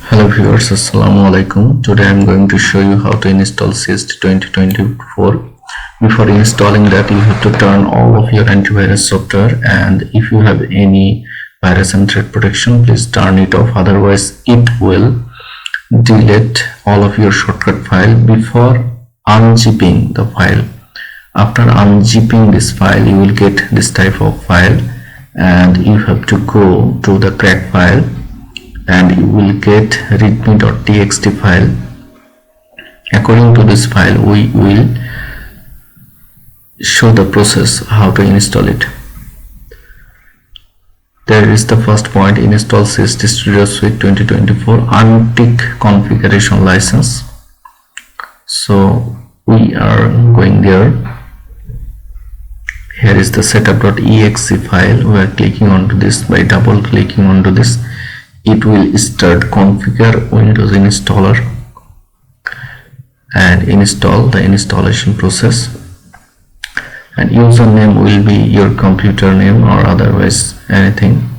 Hello viewers, Assalamu alaikum. Today I am going to show you how to install CST 2024. Before installing that, you have to turn all of your antivirus software, and if you have any virus and threat protection, please turn it off. Otherwise, it will delete all of your shortcut file before unzipping the file. After unzipping this file, you will get this type of file, and you have to go to the crack file and you will get readme.txt file. According to this file, we will show the process how to install it. There is the first point: install CST Studio Suite 2024 untick configuration license. So we are going there. Here is the setup.exe file. We are clicking onto this. By double clicking onto this, it will start configure Windows installer and install the installation process, and username will be your computer name or otherwise anything.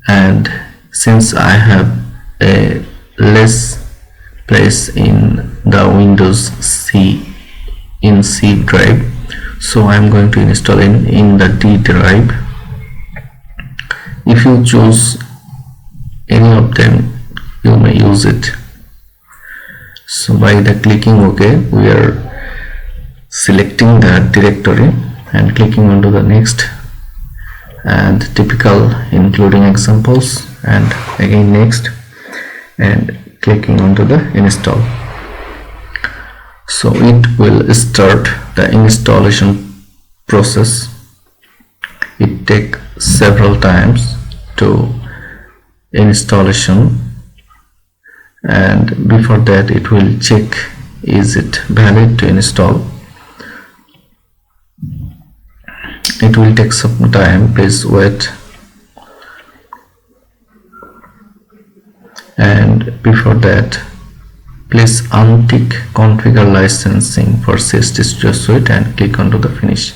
And since I have a less place in the Windows C drive, so I am going to install in the D drive. If you choose any of them, you may use it. So by the clicking OK, we are selecting that directory and clicking onto the next, and typical including examples, and again next, and clicking onto the install. So it will start the installation process. It takes several times to installation, and before that it will check is it valid to install. It will take some time, please wait. And before that, please untick configure licensing for CST Studio Suite and click onto the finish.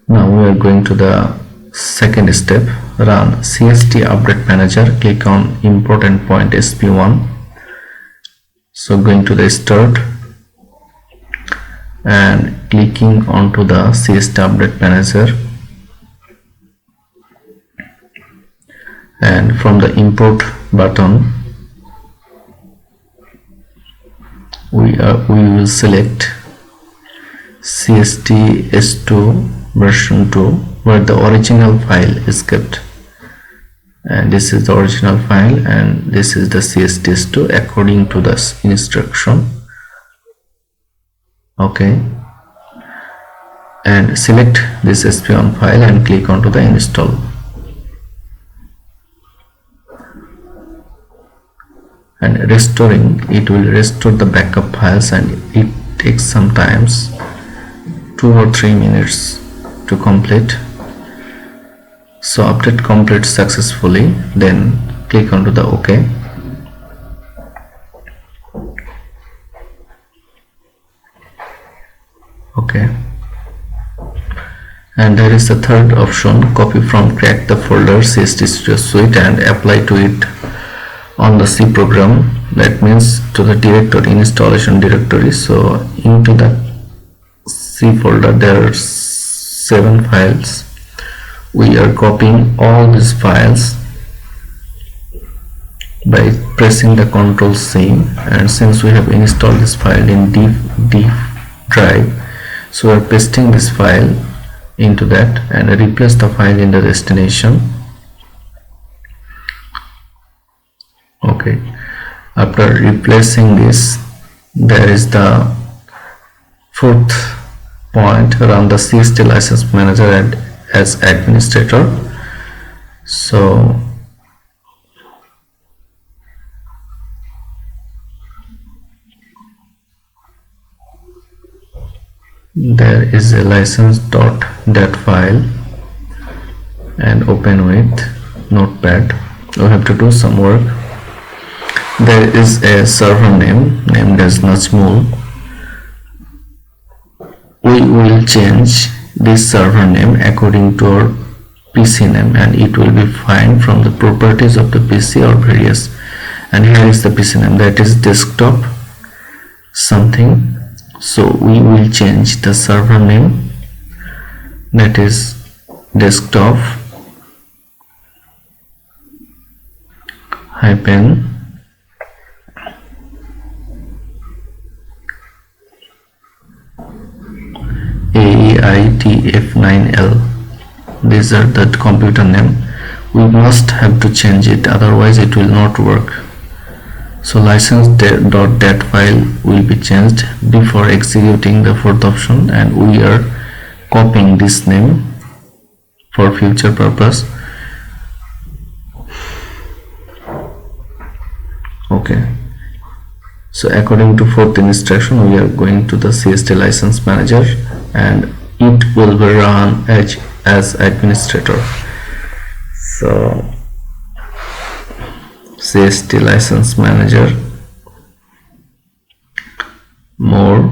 Now we are going to the second step: run CST update manager. Click on import endpoint sp1. So going to the start and clicking onto the CST update manager, and from the import button we will select CST S2 version 2, where the original file is kept, and this is the original file, and this is the CST S2 according to this instruction. Okay, and select this sp1 file and click onto the install. And restoring, it will restore the backup files, and it takes sometimes 2 or 3 minutes to complete. So update complete successfully, then click onto the OK. Okay, and there is the third option: copy from crack the folder CST Studio Suite and apply to it on the C program. That means to the directory, installation directory. So into the C folder there are 7 files. We are copying all these files by pressing the Ctrl C, and since we have installed this file in D drive, so we are pasting this file into that and replace the file in the destination. Okay, after replacing this, there is the fourth point: run the CST license manager and as administrator. So there is a license.dat file, and open with notepad. We have to do some work. There is a server name named as Najmul. We will change this server name according to our PC name, and it will be find from the properties of the PC or various. And here is the PC name, that is desktop something. So we will change the server name, that is desktop hyphen AEITF9L. These are the computer name. We must have to change it, otherwise it will not work. So license.dat file will be changed before executing the fourth option, and we are copying this name for future purpose. Okay, so according to fourth instruction, we are going to the CST license manager, and it will be run as administrator. So CST license manager, more,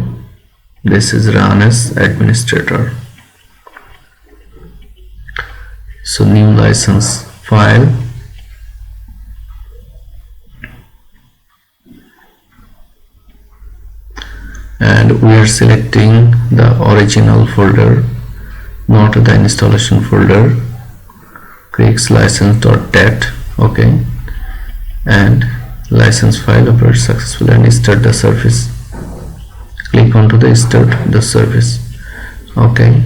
this is run as administrator. So new license file, and we are selecting the original folder, not the installation folder. Clicks license.dat. okay, and license file operates successfully, and start the service. Click onto the start the service. Okay,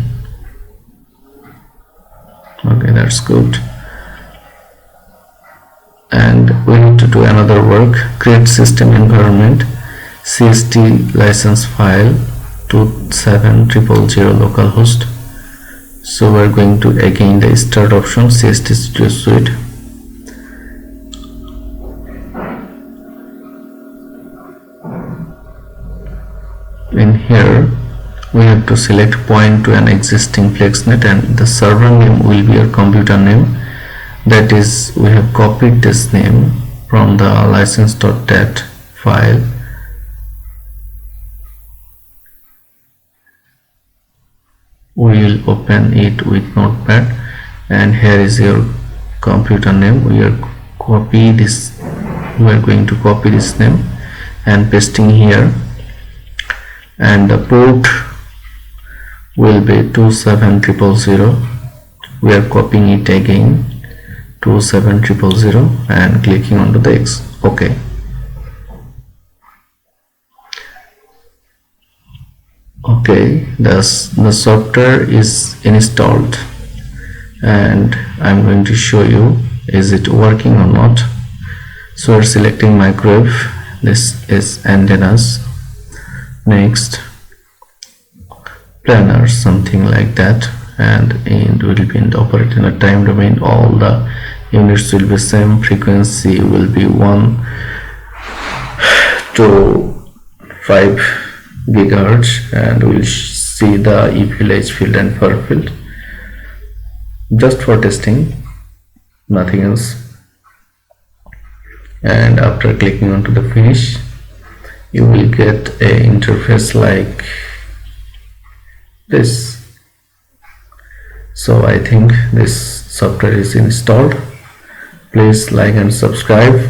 that's good. And we need to do another work. Create system environment, CST license file 27000 localhost. So we're going to again the start option, CST Studio Suite. In here we have to select point to an existing FlexNet, and the server name will be your computer name. That is, we have copied this name from the license.dat file. We will open it with Notepad, and here is your computer name. We are going to copy this name and pasting here, and the port will be 27000. We are copying it again, 27000, and clicking onto the X. Okay, the software is installed, and I'm going to show you is it working or not. So we're selecting microwave, this is antennas, next planner, something like that, and it will be operating in a time domain. All the units will be same, frequency will be 1 to 5 gigahertz, and we'll see the E field, H field, and far field just for testing, nothing else. And after clicking onto the finish, you will get a interface like this. So I think this software is installed. Please like and subscribe.